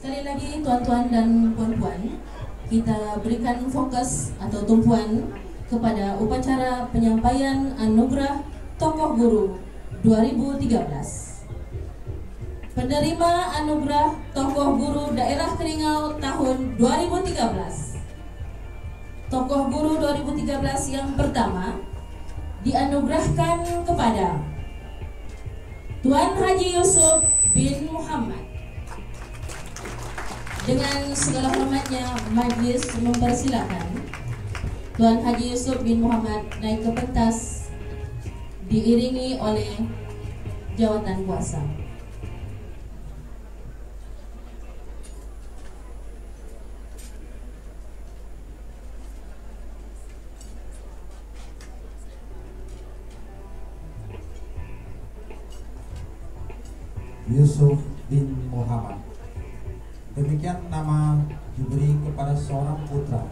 Sekali lagi tuan-tuan dan puan-puan, kita berikan fokus atau tumpuan kepada upacara penyampaian anugerah Tokoh Guru 2013. Penerima anugerah Tokoh Guru Daerah Keningau tahun 2013. Tokoh Guru 2013 yang pertama dianugerahkan kepada Tuan Haji Yusuf bin Muhammad. Dengan segala hormatnya, majlis mempersilakan Tuan Haji Yusuf bin Muhammad naik ke pentas diiringi oleh jawatan kuasa. Yusuf bin Muhammad. Demikian nama diberi kepada seorang putra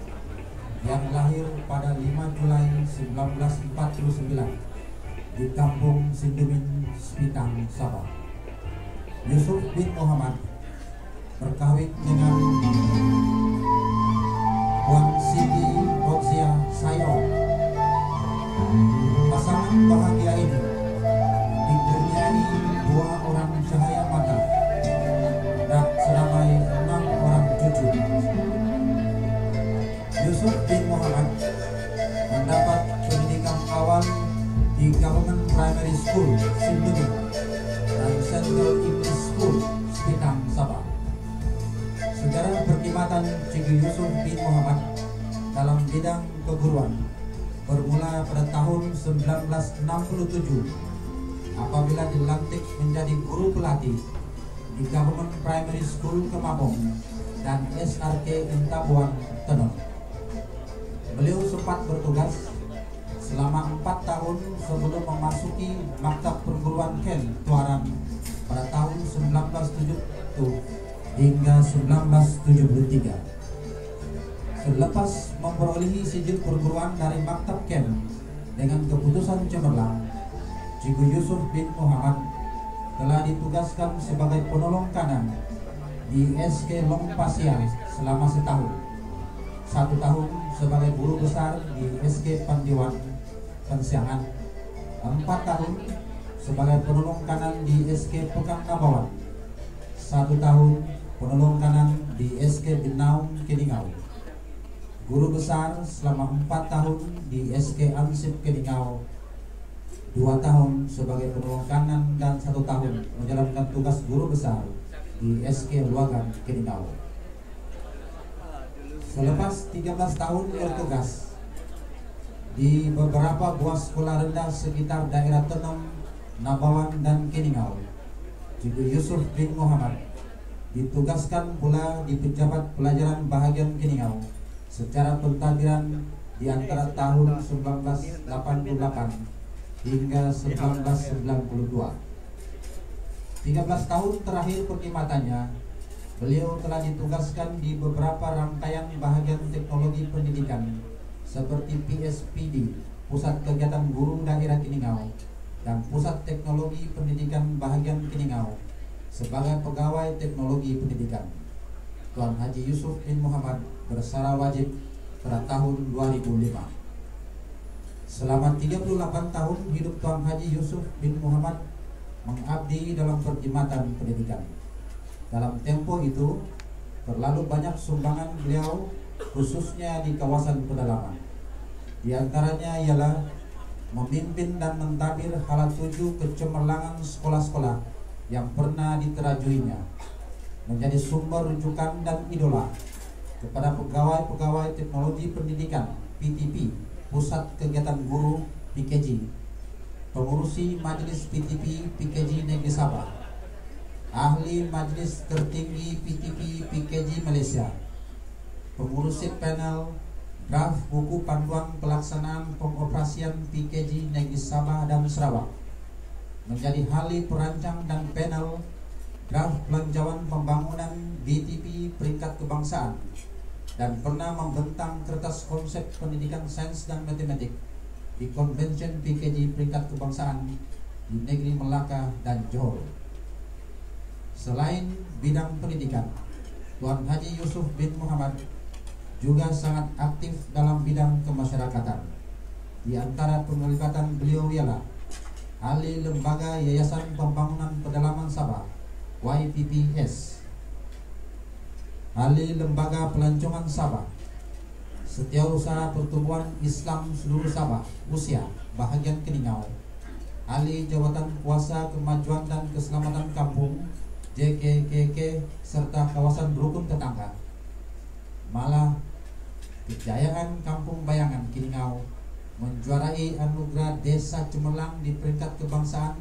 yang lahir pada 5 Julai 1949 di Kampung Sindumin, Spitang, Sabah. Yusuf bin Muhammad berkawin dengan Puan Siti Rosia Sayon. Pasangan bahagia ini dikurniai 2 orang cahaya mata dan seramai 6 orang cucu. Yusuf bin Muhammad mendapat pendidikan awal di Government Primary School Sindumin dan Central English School Spitang, Sabah. Sejarah perkhidmatan Cikgu Yusuf bin Muhammad dalam bidang keguruan bermula pada tahun 1967 apabila dilantik menjadi guru pelatih di Government Primary School Kemabong dan SRK Intabuan, Tenor. Beliau sempat bertugas selama 4 tahun sebelum memasuki Maktab Perguruan Ken Tuaran pada tahun 1970 hingga 1973. Selepas memperolehi sijil perguruan dari Maktab Ken dengan keputusan cemerlang, Cikgu Yusuf bin Muhammad telah ditugaskan sebagai penolong kanan di SK Long Pasiang selama setahun, 1 tahun sebagai guru besar di SK Pandiwan Pensiangan, 4 tahun sebagai penolong kanan di SK Pekan Nabawan, 1 tahun penolong kanan di SK Binaum Keningau, guru besar selama 4 tahun di SK Ansip Keningau, 2 tahun sebagai penolong kanan dan 1 tahun menjalankan tugas guru besar di SK Luagan Keningau. Selepas 13 tahun bertugas di beberapa buah sekolah rendah sekitar daerah Tenom, Nabawan dan Keningau, Cikgu Yusuf bin Muhammad ditugaskan pula di Pejabat Pelajaran Bahagian Keningau secara pentadbiran di antara tahun 1988 hingga 1992. 13 tahun terakhir perkhidmatannya, beliau telah ditugaskan di beberapa rangkaian bahagian teknologi pendidikan seperti PSPD, Pusat Kegiatan Guru Daerah Keningau, dan Pusat Teknologi Pendidikan Bahagian Keningau sebagai pegawai teknologi pendidikan. Tuan Haji Yusuf bin Muhammad bersara wajib pada tahun 2005. Selama 38 tahun hidup Tuan Haji Yusuf bin Muhammad mengabdi dalam perkhidmatan pendidikan. Dalam tempo itu, terlalu banyak sumbangan beliau khususnya di kawasan pedalaman. Di antaranya ialah memimpin dan mentadbir hala 7 kecemerlangan sekolah-sekolah yang pernah diterajuinya, menjadi sumber rujukan dan idola kepada pegawai-pegawai teknologi pendidikan PTP, Pusat Kegiatan Guru PKG, pengurusi Majelis PTP PKG Negeri Sabah, ahli Majelis Tertinggi PTP PKG Malaysia, pengurusi panel draft buku panduan pelaksanaan pengoperasian PKG Negeri Sabah dan Sarawak, menjadi ahli perancang dan panel draft pelanjauan pembangunan BTP peringkat kebangsaan, dan pernah membentang kertas konsep pendidikan sains dan matematik di Convention PKG peringkat kebangsaan di negeri Melaka dan Johor. Selain bidang pendidikan, Tuan Haji Yusuf bin Muhammad juga sangat aktif dalam bidang kemasyarakatan. Di antara penglibatan beliau ialah ahli lembaga Yayasan Pembangunan Pedalaman Sabah YPPS, ahli lembaga Pelancongan Sabah, Setiausaha Pertumbuhan Islam Seluruh Sabah Usia bahagian Keningau, ahli Jabatan Kuasa Kemajuan dan Keselamatan Kampung JKKK serta kawasan berukun tetangga. Malah kejayaan Kampung Bayangan Keningau menjuarai anugerah Desa Cemerlang di peringkat kebangsaan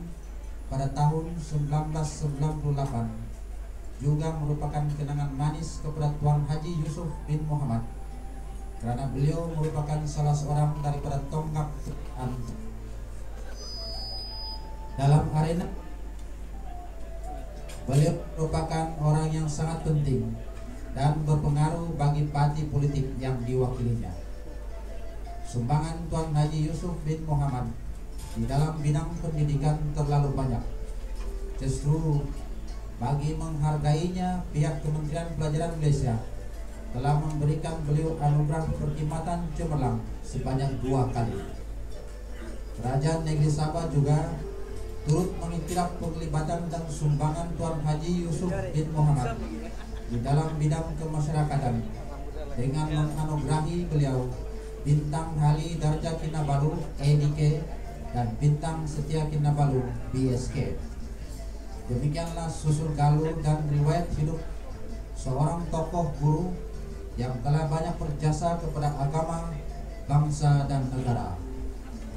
pada tahun 1998 juga merupakan kenangan manis kepada Tuan Haji Yusuf bin Muhammad, karena beliau merupakan salah seorang daripada tonggak dalam arena. Beliau merupakan orang yang sangat penting dan berpengaruh bagi parti politik yang diwakilinya. Sumbangan Tuan Haji Yusuf bin Muhammad di dalam bidang pendidikan terlalu banyak. Justru bagi menghargainya, pihak Kementerian Pelajaran Malaysia telah memberikan beliau anugerah Perkhidmatan Cemerlang sebanyak 2 kali. Kerajaan Negeri Sabah juga turut mengiktiraf penglibatan dan sumbangan Tuan Haji Yusuf bin Muhammad di dalam bidang kemasyarakatan dengan menganugerahi beliau Bintang Hali Darjah Kinabalu ADK dan Bintang Setia Kinabalu BSK. Demikianlah susul galur dan riwayat hidup seorang tokoh guru yang telah banyak berjasa kepada agama, bangsa dan negara.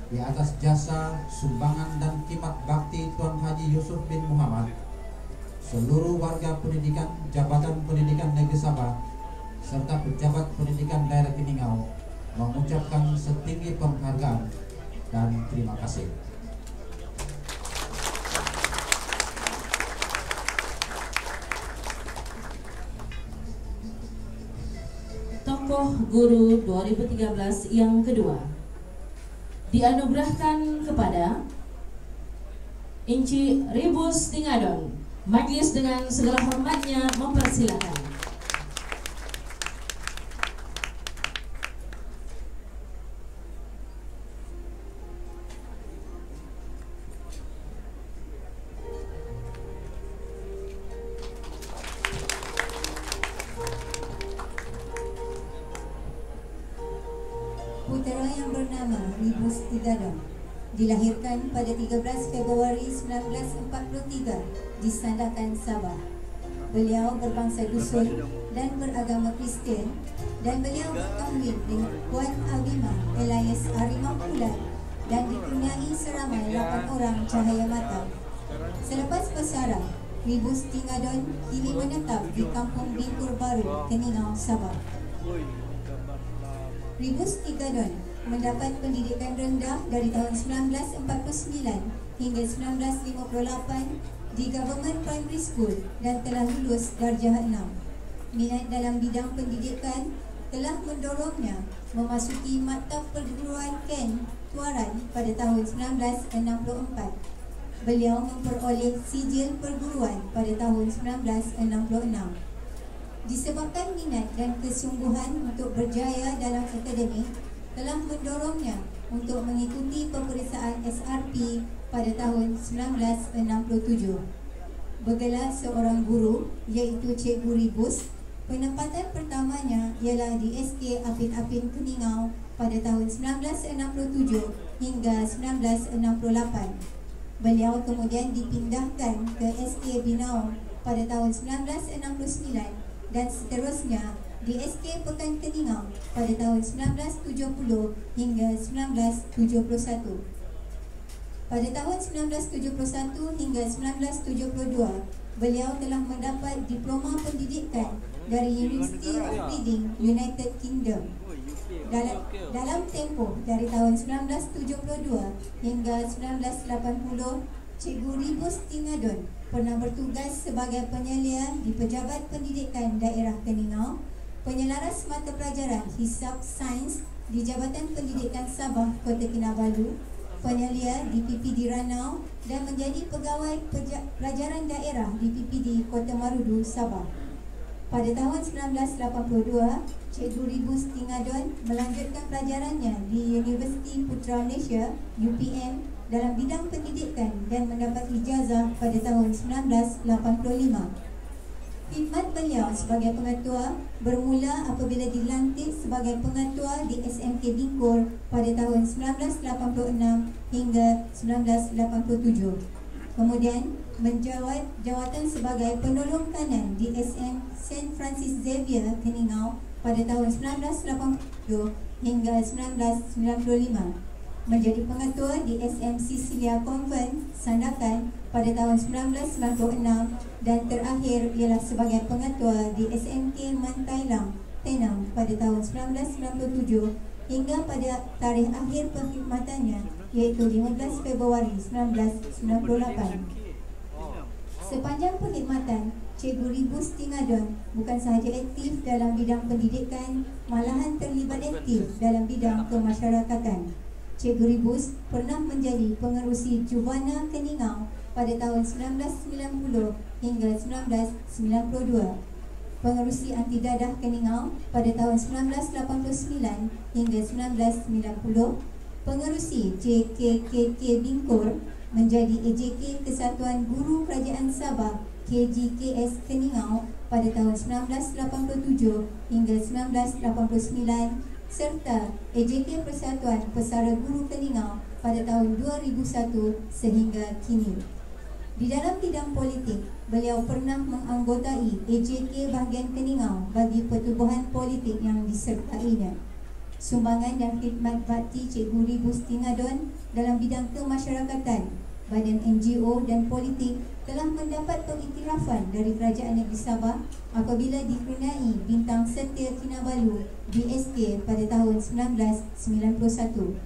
Di atas jasa, sumbangan dan khidmat bakti Tuan Haji Yusuf bin Muhammad, seluruh warga pendidikan Jabatan Pendidikan Negeri Sabah serta pejabat pendidikan daerah Keningau mengucapkan setinggi penghargaan dan terima kasih. Tokoh Guru 2013 yang kedua dianugerahkan kepada Inci Ribus Tingadon. Majlis dengan segala hormatnya mempersilakan. Putera yang bernama Ribus Tingadon dilahirkan pada 13 Februari 1943 di Sandakan, Sabah. Beliau berbangsa dusun dan beragama Kristian, dan beliau berkahwin dengan Puan Abimah Elias Arimah Pulat dan dikurniai seramai 8 orang cahaya mata. Selepas bersara, Ribus Tingadon kini menetap di Kampung Bintur Baru, Keningau, Sabah. Ribus Tingadon mendapat pendidikan rendah dari tahun 1949 hingga 1958 di Government Primary School dan telah lulus darjah 6. Minat dalam bidang pendidikan telah mendorongnya memasuki Maktab Perguruan Ken Tuaran pada tahun 1964. Beliau memperoleh sijil perguruan pada tahun 1966. Disebabkan minat dan kesungguhan untuk berjaya dalam akademik telah mendorongnya untuk mengikuti peperiksaan SRP pada tahun 1967. Bergelar seorang guru iaitu Cikgu Ribus, penempatan pertamanya ialah di SK Apin Apin Keningau pada tahun 1967 hingga 1968. Beliau kemudian dipindahkan ke SK Binau pada tahun 1969 dan seterusnya di SK Pekan Keningau pada tahun 1970 hingga 1971. Pada tahun 1971 hingga 1972, beliau telah mendapat diploma pendidikan dari University of Reading, United Kingdom. Dalam tempoh dari tahun 1972 hingga 1980, Cikgu Ribus Tingadon pernah bertugas sebagai penyelia di Pejabat Pendidikan Daerah Keningau, penyelaras mata pelajaran Hisab Sains di Jabatan Pendidikan Sabah Kota Kinabalu, penyelia di PPD Ranau dan menjadi pegawai pelajaran daerah di PPD Kota Marudu, Sabah. Pada tahun 1982, Cikgu Ribus Tingadon melanjutkan pelajarannya di Universiti Putra Malaysia (UPM) dalam bidang pendidikan dan mendapat ijazah pada tahun 1985. Khidmat beliau sebagai pengetua bermula apabila dilantik sebagai pengetua di SMK Bingkor pada tahun 1986 hingga 1987. Kemudian menjawat jawatan sebagai penolong kanan di SM St. Francis Xavier Keningau pada tahun 1987 hingga 1995. Menjadi pengetua di SM Cecilia Convent Sandakan pada tahun 1996 dan terakhir ialah sebagai pengetua di SMK Mantailang Tenang pada tahun 1997 hingga pada tarikh akhir perkhidmatannya iaitu 15 Februari 1998. Sepanjang perkhidmatan, Cikgu Ribus Tingadon bukan sahaja aktif dalam bidang pendidikan, malahan terlibat aktif dalam bidang kemasyarakatan. Cikgu Ribus pernah menjadi pengerusi Jubana Keningau pada tahun 1990 hingga 1992, pengerusi Anti Dadah Keningau pada tahun 1989 hingga 1990, pengerusi JKKK Bingkor, menjadi EJK Kesatuan Guru Kerajaan Sabah KGKS Keningau pada tahun 1987 hingga 1989, serta EJK Persatuan Pesara Guru Keningau pada tahun 2001 sehingga kini. Di dalam bidang politik, beliau pernah menganggotai EJK bahagian Keningau bagi pertubuhan politik yang disertainya. Sumbangan dan khidmat bakti Cikgu Ribus Tingadon dalam bidang kemasyarakatan, badan NGO dan politik telah mendapat pengiktirafan dari Kerajaan Negeri Sabah apabila dikenai Bintang Setia Kinabalu BSK pada tahun 1991.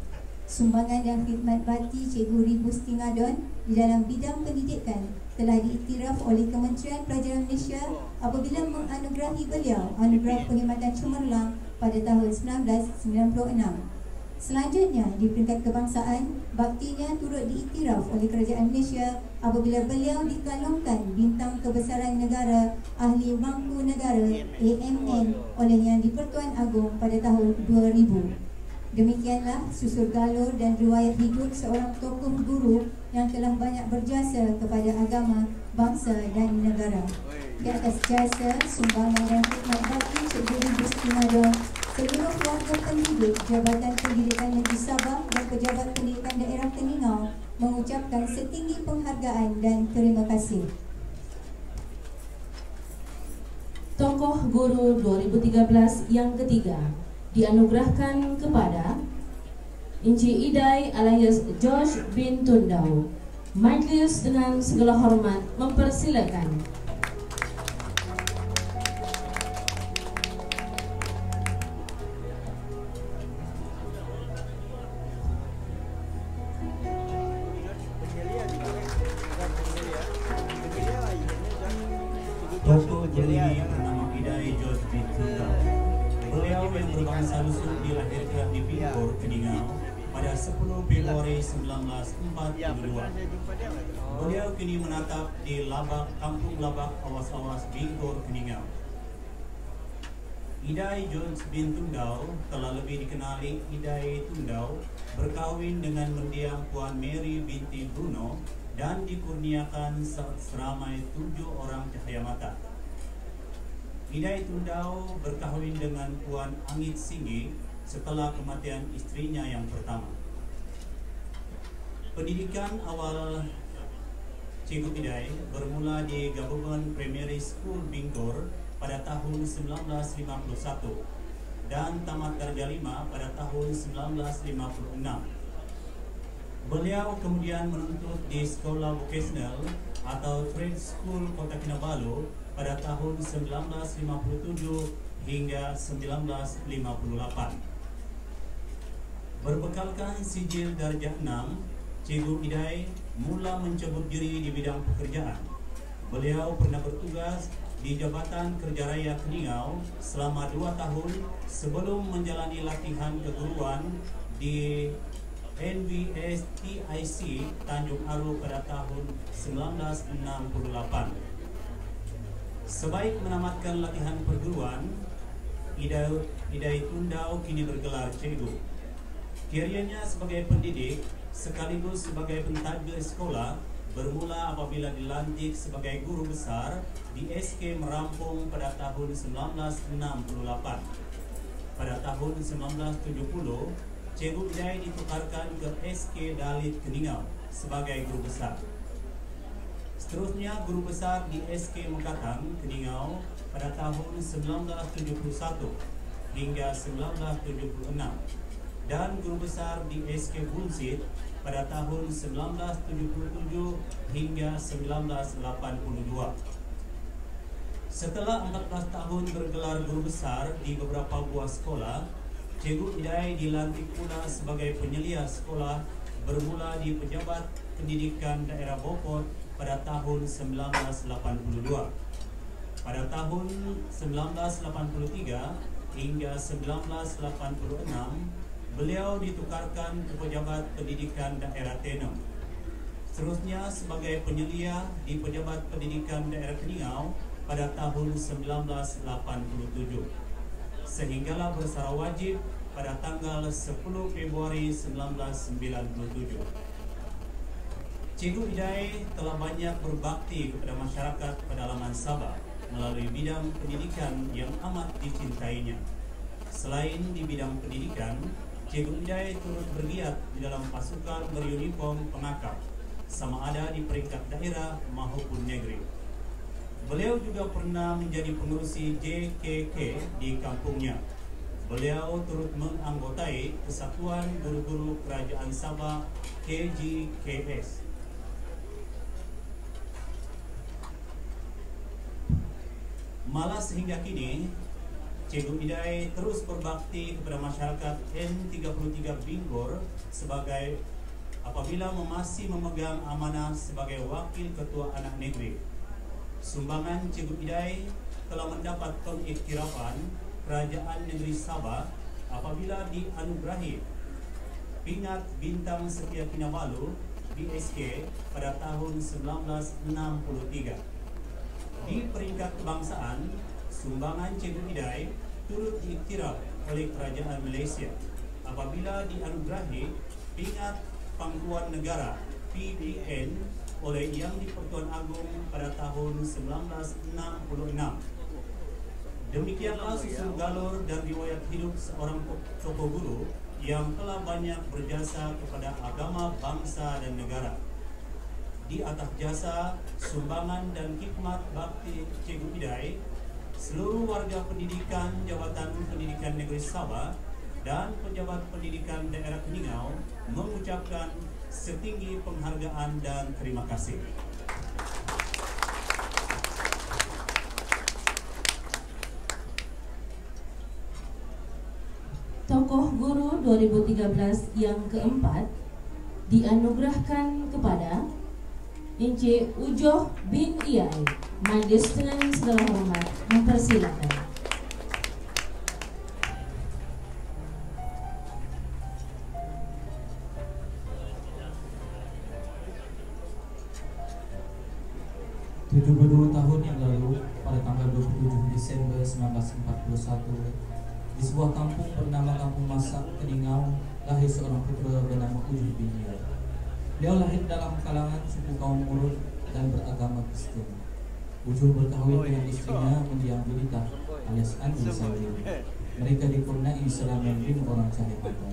Sumbangan dan khidmat bakti Cikgu Ribus Tingadon di dalam bidang pendidikan telah diiktiraf oleh Kementerian Pelajaran Malaysia apabila menganugerahi beliau Anugerah Perkhidmatan Cemerlang pada tahun 1996. Selanjutnya, di peringkat kebangsaan, baktinya turut diiktiraf oleh Kerajaan Malaysia apabila beliau dikalungkan Bintang Kebesaran Negara Ahli Mangku Negara AMN oleh Yang di-Pertuan Agong pada tahun 2000. Demikianlah susur galur dan riwayat hidup seorang tokoh guru yang telah banyak berjasa kepada agama, bangsa dan negara. Di atas jasa, sumbangan dan khidmat bakti Cikgu Ribus Tingadon, seluruh warga pendidik Jabatan Pendidikan Negeri Sabah dan Pejabat Pendidikan Daerah Keningau mengucapkan setinggi penghargaan dan terima kasih. Tokoh Guru 2013 yang ketiga dianugerahkan kepada Encik Idai alias George bin Tundau. Majlis dengan segala hormat mempersilakan. Tokoh Guru bernama Idai George bin Tundau. Beliau yang berbangsa Lusun dilahirkan di Bingkor, Keningau pada 10 Februari 1942. Beliau kini menatap di Labak, Kampung Labak, Awas-Awas, Bingkor, Keningau. Idai George bin Tundau, telah lebih dikenali Idai Tundau, berkahwin dengan mendiang Puan Mary binti Bruno dan dikurniakan seramai 7 orang cahaya mata. Idai Tundau berkahwin dengan Puan Angit Singgi setelah kematian istrinya yang pertama. Pendidikan awal Cikgu Idai bermula di Government Primary School Bingkor pada tahun 1951 dan tamat darjah 5 pada tahun 1956. Beliau kemudian menuntut di Sekolah Vocasional atau Trade School Kota Kinabalu pada tahun 1957 hingga 1958. Berbekalkan sijil darjah 6, Cikgu Idai mula mencebur diri di bidang pekerjaan. Beliau pernah bertugas di Jabatan Kerja Raya Keningau selama 2 tahun sebelum menjalani latihan keguruan di NVS TIC Tanjung Aru pada tahun 1968. Sebaik menamatkan latihan perguruan, Idai Tundau kini bergelar cikgu. Karirnya sebagai pendidik sekaligus sebagai pentadbir sekolah bermula apabila dilantik sebagai guru besar di SK Merampung pada tahun 1968. Pada tahun 1970, Cikgu Idai ditukarkan ke SK Dalit Keningau sebagai guru besar. Seterusnya guru besar di SK Mekatang Keningau pada tahun 1971 hingga 1976 dan guru besar di SK Bunsit pada tahun 1977 hingga 1982. Setelah 14 tahun bergelar guru besar di beberapa buah sekolah, Cikgu Idai dilantik pula sebagai penyelia sekolah bermula di Pejabat Pendidikan Daerah Beaufort pada tahun 1982. Pada tahun 1983 hingga 1986, beliau ditukarkan ke Pejabat Pendidikan Daerah Tenom. Seterusnya sebagai penyelia di Pejabat Pendidikan Daerah Keningau pada tahun 1987. Sehinggalah bersara wajib pada tanggal 10 Februari 1997. Cikgu Idai telah banyak berbakti kepada masyarakat pedalaman Sabah melalui bidang pendidikan yang amat dicintainya. Selain di bidang pendidikan, Cikgu Idai turut bergiat di dalam pasukan beruniform pengakap, sama ada di peringkat daerah maupun negeri. Beliau juga pernah menjadi pengurusi JKK di kampungnya. Beliau turut menganggotai Kesatuan Guru-Guru Kerajaan Sabah KGKS. Malas hingga kini, Cikgu Idai terus berbakti kepada masyarakat N33 Binggor sebagai apabila masih memegang amanah sebagai Wakil Ketua Anak Negeri. Sumbangan Cikgu Idai telah mendapat pengiktirafan Kerajaan Negeri Sabah apabila dianugerahi Pingat Bintang Setia Kinabalu BSK pada tahun 1963. Di peringkat kebangsaan, sumbangan Cikgu Idai turut diiktiraf oleh Kerajaan Malaysia apabila dianugerahi Pingat Pangkuan Negara PPN oleh Yang di-Pertuan Agong pada tahun 1966. Demikianlah susul galur dan riwayat hidup seorang tokoh guru yang telah banyak berjasa kepada agama, bangsa dan negara. Di atas jasa, sumbangan dan khidmat bakti Cikgu Idai, seluruh warga pendidikan Jabatan Pendidikan Negeri Sabah dan pejabat pendidikan daerah Keningau mengucapkan setinggi penghargaan dan terima kasih. Tokoh Guru 2013 yang keempat dianugerahkan kepada Encik Ujoh bin Iyai. Majlis dengan segala hormat mempersilakan. Tahun yang lalu, pada tanggal 27 Desember 1941, di sebuah kampung bernama Kampung Masak, Keningau, lahir seorang putra bernama Ujoh bin Iyai. Beliau lahir dalam kalangan suku kaum Urut dan beragama Kristen. Ujoh berkahwin dengan istrinya Mendiang Bilita alias Andi Sawiri. Mereka dikurniai selama 5 orang cahaya mata.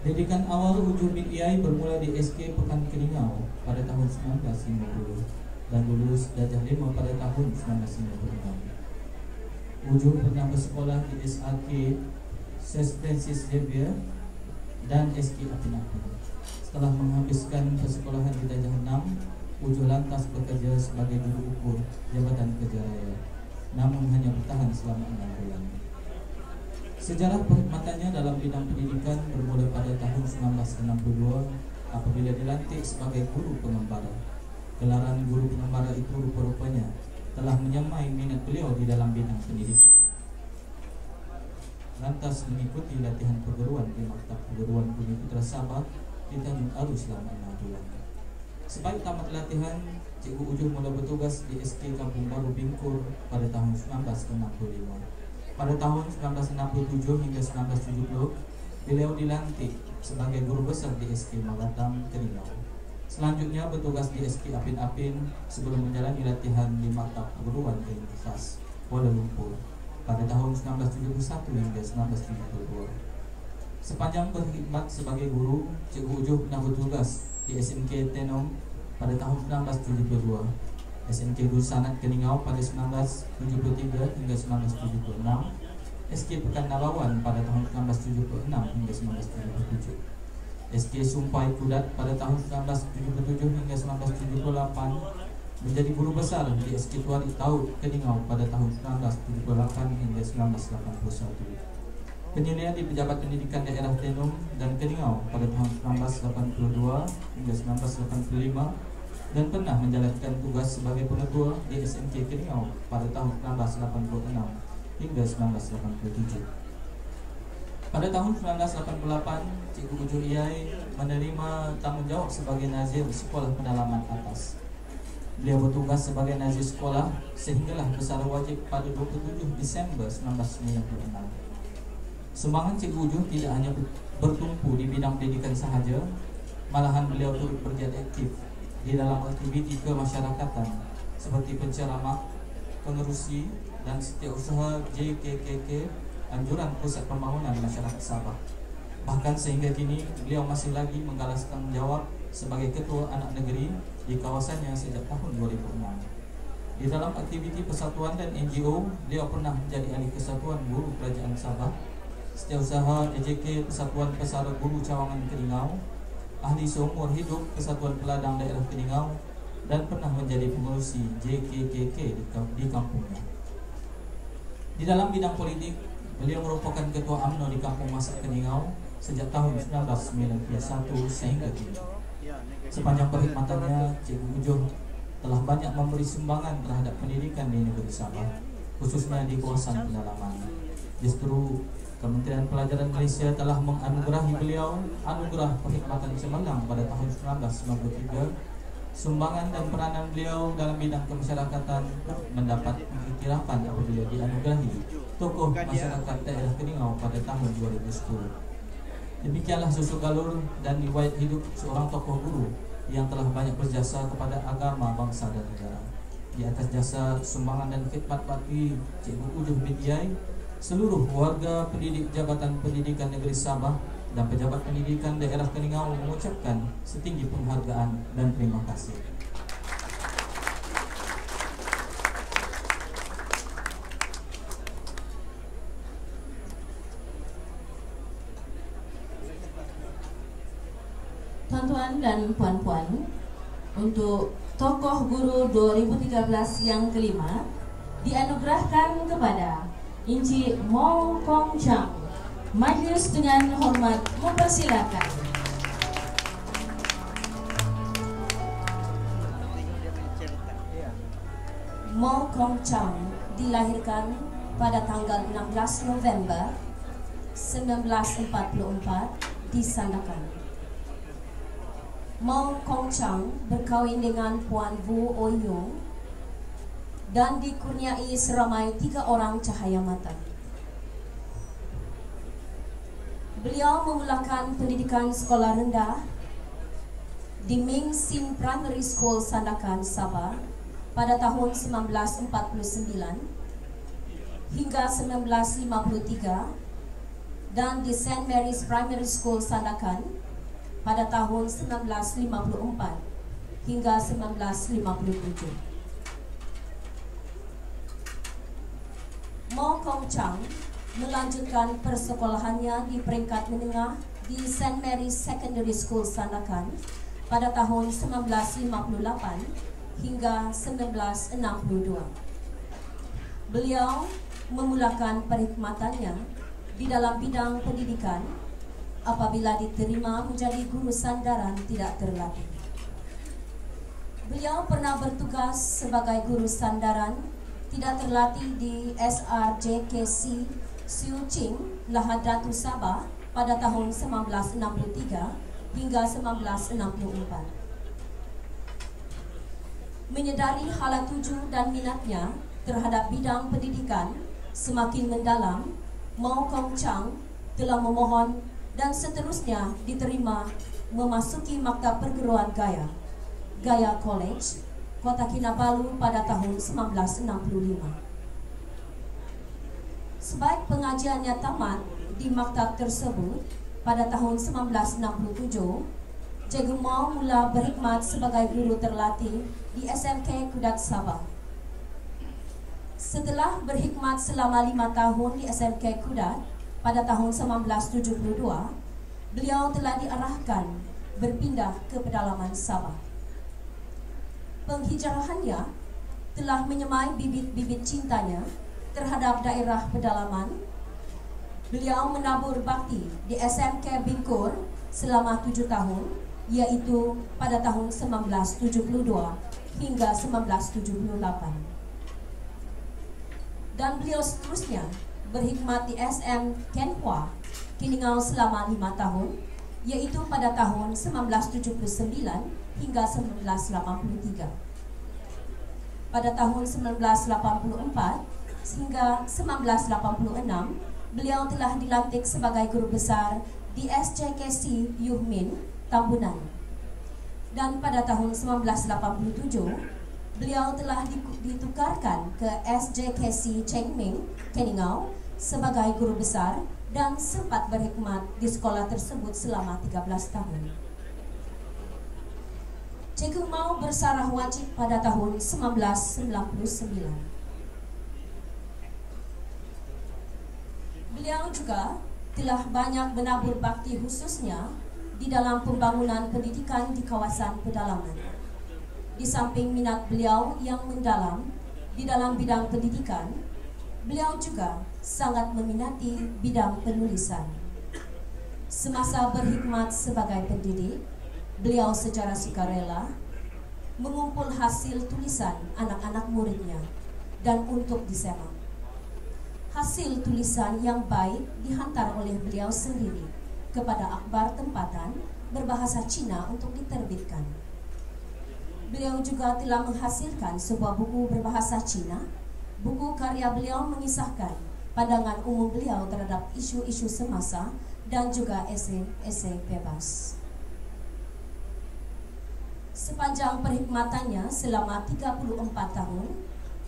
Didikan awal Ujoh bin Iyai bermula di SK Pekan Keningau pada tahun 1950 dan lulus darjah 5 pada tahun 1956. Ujoh pernah bersekolah di SAK St. Francis Xavier dan SK Apin-Apin. Setelah menghabiskan persekolahan di darjah 6, Ujoh lantas bekerja sebagai juru ukur Jabatan Kerja Raya, namun hanya bertahan selama 6 bulan. Sejarah perkhidmatannya dalam bidang pendidikan bermula pada tahun 1962 apabila dilantik sebagai guru pengembara. Gelaran guru pengembara itu rupa-rupanya telah menyamai minat beliau di dalam bidang pendidikan. Lantas mengikuti latihan perguruan di Maktab Perguruan Bumi Putra Sabah di Tanjung Aru selama 6 bulan. Sebaik tamat latihan, Cikgu Ujuh mula bertugas di SK Kampung Baru Bingkur pada tahun 1965. Pada tahun 1967 hingga 1970, beliau dilantik sebagai guru besar di SK Magatang, Keningau. Selanjutnya bertugas di SK Apin Apin sebelum menjalani latihan di Maktab Perguruan Tinggi Khas Kuala Lumpur pada tahun 1971 hingga 1972. Sepanjang berkhidmat sebagai guru, Cikgu Ujuh pernah bertugas di SMK Tenom pada tahun 1972, SMK Guru Sanat Keningau pada 1973 hingga 1976, SK Pekan Nabawan pada tahun 1976 hingga 1977, SK Sumpai Kudat pada tahun 1977 hingga 1978, menjadi guru besar di SK Tuarik Taut Keningau pada tahun 1978 hingga 1981. Penyelidikan di Pejabat Pendidikan Daerah Tenom dan Keningau pada tahun 1982 hingga 1985 dan pernah menjalankan tugas sebagai pengetua di SMK Keningau pada tahun 1986 hingga 1987. Pada tahun 1988, Cikgu Ujuh Iyai menerima tanggungjawab sebagai Nazir Sekolah Pendalaman Atas. Beliau bertugas sebagai Nazir Sekolah sehinggalah bersara wajib pada 27 Disember 1996. Sumbangan Cikgu Ujuh tidak hanya bertumpu di bidang pendidikan sahaja, malahan beliau turut bergiat aktif di dalam aktiviti kemasyarakatan seperti penceramah, pengerusi dan setiausaha JKKK Anjuran Pusat Pembangunan Masyarakat Sabah. Bahkan sehingga kini beliau masih lagi menggalas tanggungjawab sebagai Ketua Anak Negeri di kawasannya sejak tahun 2006. Di dalam aktiviti persatuan dan NGO, beliau pernah menjadi ahli Kesatuan Guru Kerajaan Sabah, Setiausaha EJK Persatuan Pesara Guru Cawangan Keningau, ahli seumur hidup Kesatuan Peladang Daerah Keningau, dan pernah menjadi pengurusi JKKK di kampungnya. Di dalam bidang politik, beliau merupakan Ketua UMNO di Kampung Masak Keningau sejak tahun 1991 sehingga kini. Sepanjang perkhidmatannya, Cikgu Ujuh telah banyak memberi sumbangan terhadap pendidikan di negeri Sabah, khususnya di kawasan pedalaman. Justru Kementerian Pelajaran Malaysia telah menganugerahi beliau anugerah perkhidmatan cemerlang pada tahun 1993. Sumbangan dan peranan beliau dalam bidang kemasyarakatan mendapat pengiktirafan apabila dianugerahi Tokoh Masyarakat Daerah Keningau pada tahun 2010. Demikianlah susuk galur dan riwayat hidup seorang tokoh guru yang telah banyak berjasa kepada agama, bangsa dan negara. Di atas jasa, sumbangan dan khidmat bakti Cikgu Ujuh bin Iyai, seluruh warga pendidik Jabatan Pendidikan Negeri Sabah dan pejabat pendidikan daerah Keningau mengucapkan setinggi penghargaan dan terima kasih. Tuan-tuan dan puan-puan, untuk Tokoh Guru 2013 yang kelima dianugerahkan kepada Encik Mo Kong Chang. Majlis dengan hormat mempersilakan. Mo Kong Chang dilahirkan pada tanggal 16 November 1944 di Sandakan. Mo Kong Chang berkahwin dengan Puan Vu Oyung dan dikurniai seramai 3 orang cahaya mata. Beliau memulakan pendidikan sekolah rendah di Ming Sin Primary School Sandakan, Sabah pada tahun 1949 hingga 1953 dan di St. Mary's Primary School Sandakan pada tahun 1954 hingga 1957. Mo Kong Chang melanjutkan persekolahannya di peringkat menengah di St. Mary's Secondary School Sandakan pada tahun 1958 hingga 1962. Beliau memulakan perkhidmatannya di dalam bidang pendidikan apabila diterima menjadi guru sandaran tidak terlatih. Beliau pernah bertugas sebagai guru sandaran tidak terlatih di SRJKC Siu Ching, Lahad Datu, Sabah pada tahun 1963 hingga 1964. Menyedari hala tuju dan minatnya terhadap bidang pendidikan semakin mendalam, Mao Kong Chang telah memohon dan seterusnya diterima memasuki Maktab Perguruan Gaya College, Kota Kinabalu pada tahun 1965. Sebaik pengajiannya tamat di maktab tersebut pada tahun 1967, Cikgu Mao mula berkhidmat sebagai guru terlatih di SMK Kudat Sabah. Setelah berkhidmat selama 5 tahun di SMK Kudat pada tahun 1972, beliau telah diarahkan berpindah ke pedalaman Sabah. Penghijrahannya telah menyemai bibit-bibit cintanya terhadap daerah pedalaman. Beliau menabur bakti di SMK Bingkur selama 7 tahun, yaitu pada tahun 1972 hingga 1978. Dan beliau seterusnya berkhidmat di SM Kenhua, Kiningau selama 5 tahun, yaitu pada tahun 1979 hingga 1983. Pada tahun 1984 hingga 1986, beliau telah dilantik sebagai guru besar di SJKC Yuhmin, Tambunan. Dan pada tahun 1987, beliau telah ditukarkan ke SJKC Chengming, Keningau sebagai guru besar dan sempat berkhidmat di sekolah tersebut selama 13 tahun. Cikgu Mao bersarah wajib pada tahun 1999. Beliau juga telah banyak menabur bakti khususnya di dalam pembangunan pendidikan di kawasan pedalaman. Di samping minat beliau yang mendalam di dalam bidang pendidikan, beliau juga sangat meminati bidang penulisan. Semasa berkhidmat sebagai pendidik, beliau secara sukarela mengumpul hasil tulisan anak-anak muridnya dan untuk disemak. Hasil tulisan yang baik dihantar oleh beliau sendiri kepada akhbar tempatan berbahasa Cina untuk diterbitkan. Beliau juga telah menghasilkan sebuah buku berbahasa Cina. Buku karya beliau mengisahkan pandangan umum beliau terhadap isu-isu semasa dan juga esei-esei bebas. Sepanjang perkhidmatannya selama 34 tahun,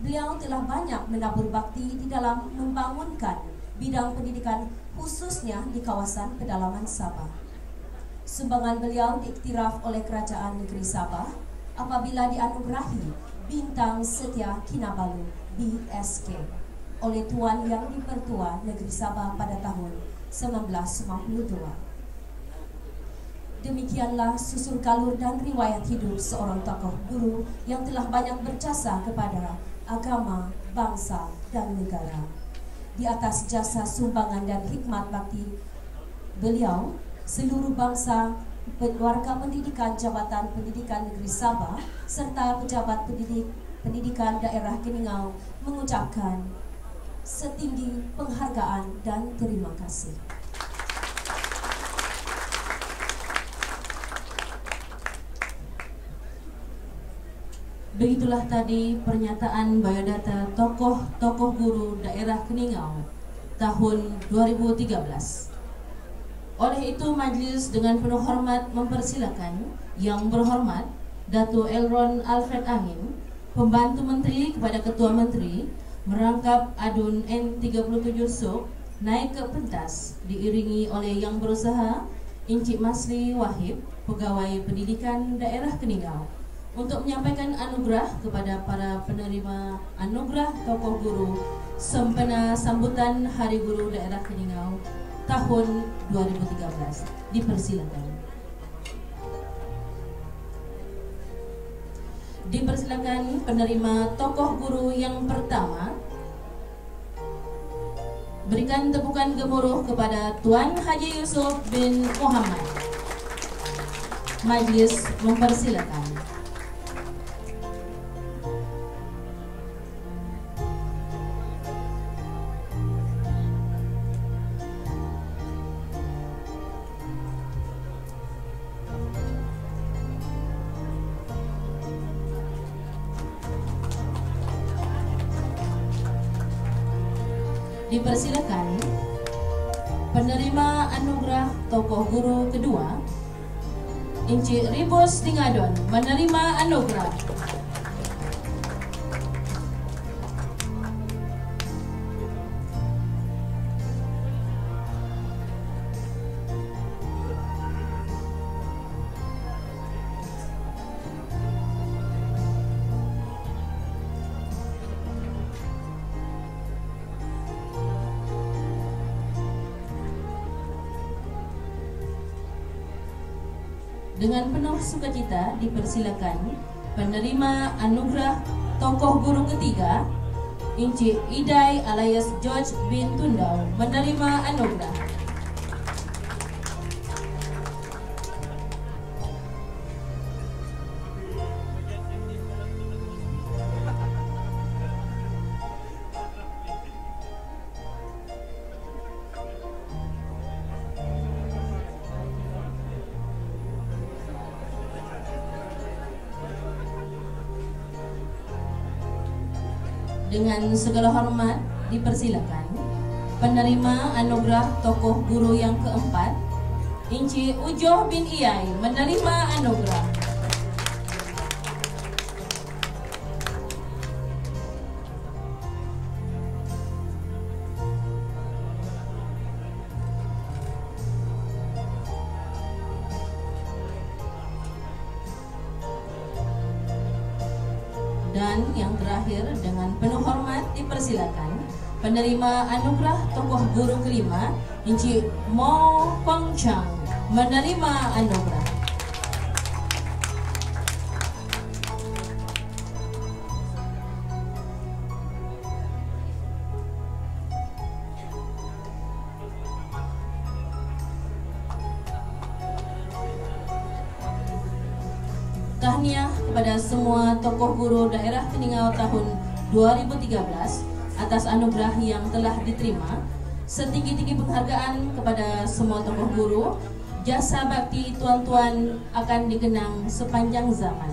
beliau telah banyak menabur bakti di dalam membangunkan bidang pendidikan khususnya di kawasan pedalaman Sabah. Sumbangan beliau diiktiraf oleh Kerajaan Negeri Sabah apabila dianugerahi Bintang Setia Kinabalu BSK oleh Tuan Yang Dipertua Negeri Sabah pada tahun 1952. Demikianlah susul galur dan riwayat hidup seorang tokoh guru yang telah banyak berjasa kepada agama, bangsa, dan negara. Di atas jasa sumbangan dan hikmat bakti beliau, seluruh bangsa, warga pendidikan Jabatan Pendidikan Negeri Sabah, serta pejabat pendidikan daerah Keningau mengucapkan setinggi penghargaan dan terima kasih. Begitulah tadi pernyataan biodata tokoh-tokoh guru daerah Keningau tahun 2013. Oleh itu majelis dengan penuh hormat mempersilakan Yang Berhormat Dato' Elron Alfred Angin, Pembantu Menteri kepada Ketua Menteri, merangkap adun N37 Sok naik ke pentas diiringi oleh Yang Berusaha Encik Masri Wahib, Pegawai Pendidikan Daerah Keningau, untuk menyampaikan anugerah kepada para penerima anugerah tokoh guru sempena sambutan Hari Guru Daerah Keningau tahun 2013. Dipersilakan. Dipersilakan penerima tokoh guru yang pertama. Berikan tepukan gemuruh kepada Tuan Haji Yusuf bin Muhammad. Majlis mempersilakan. Dipersilakan penerima anugerah tokoh guru kedua, Encik Ribos Tingadon, menerima anugerah. Dengan penuh sukacita dipersilakan penerima anugerah tokoh guru ketiga, Encik Idai alias George bin Tundau, menerima anugerah. Dengan segala hormat dipersilakan penerima anugerah tokoh guru yang keempat, Encik Ujoh bin Iyai, menerima anugerah. Dan yang terakhir, dengan penuh hormat dipersilakan penerima anugerah tokoh guru kelima, Encik Mo Kong Chang, menerima anugerah. Tahniah kepada semua tokoh guru daerah Keningau tahun 2013 atas anugerah yang telah diterima. Setinggi-tinggi penghargaan kepada semua tokoh guru. Jasa bakti tuan-tuan akan dikenang sepanjang zaman.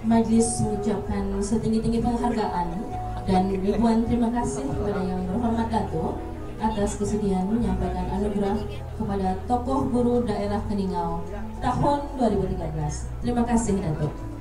Majlis mengucapkan setinggi-tinggi penghargaan dan ribuan terima kasih kepada yang berhormat Datuk atas kesediaan menyampaikan anugerah kepada tokoh guru daerah Keningau tahun 2013. Terima kasih Datuk.